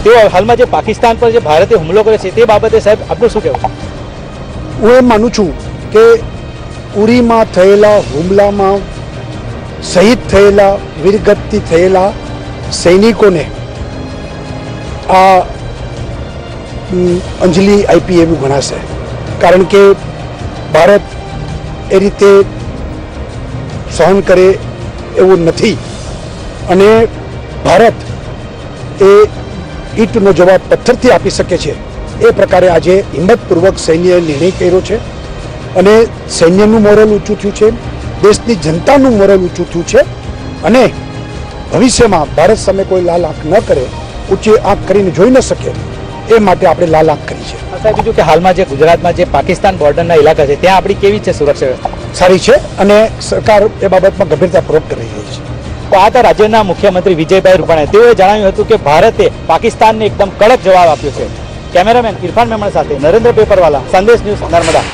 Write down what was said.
તેઓ હાલમાં જે પાકિસ્તાન પર જે ભારતે હુમલો કર્યો છે તે બાબતે સાહેબ આપનું શું કહેવું? હું એમ માનું છું કે ઉરીમાં થયેલા હુમલામાં શહીદ થયેલા વીરગતિ થયેલા સૈનિકોને આ અંજલિ આપી એવું ગણાશે, કારણ કે ભારત એ રીતે સહન કરે એવું નથી અને ભારત એ ઈંટનો જવાબ પથ્થરથી આપી શકે છે એ પ્રકારે આજે હિંમતપૂર્વક સૈન્યએ નિર્ણય કર્યો છે અને સૈન્યનું મોરલ ઊંચું થયું છે, દેશની જનતાનું મોરલ ઊંચું થયું છે અને ભવિષ્યમાં ભારત સામે કોઈ લાલ આંખ ન કરે, ઊંચી આંખ કરીને જોઈ ન શકે એ માટે આપણે લાલ આંખ કરી છે. સાહેબ બીજું કે હાલમાં જે ગુજરાતમાં જે પાકિસ્તાન બોર્ડરના ઇલાકા છે ત્યાં આપણી કેવી છે સુરક્ષા વ્યવસ્થા? સારી છે અને સરકાર એ બાબતમાં ગંભીરતાપૂર્વક કરી રહી છે. તો આ હતા રાજ્યના મુખ્યમંત્રી વિજયભાઈ રૂપાણી. તેઓએ જણાવ્યું હતું કે ભારતે પાકિસ્તાનને એકદમ કડક જવાબ આપ્યો છે. કેમેરામેન ઇરફાન મેમણ સાથે નરેન્દ્ર પેપરવાલા, સંદેશ ન્યૂઝ, નર્મદા.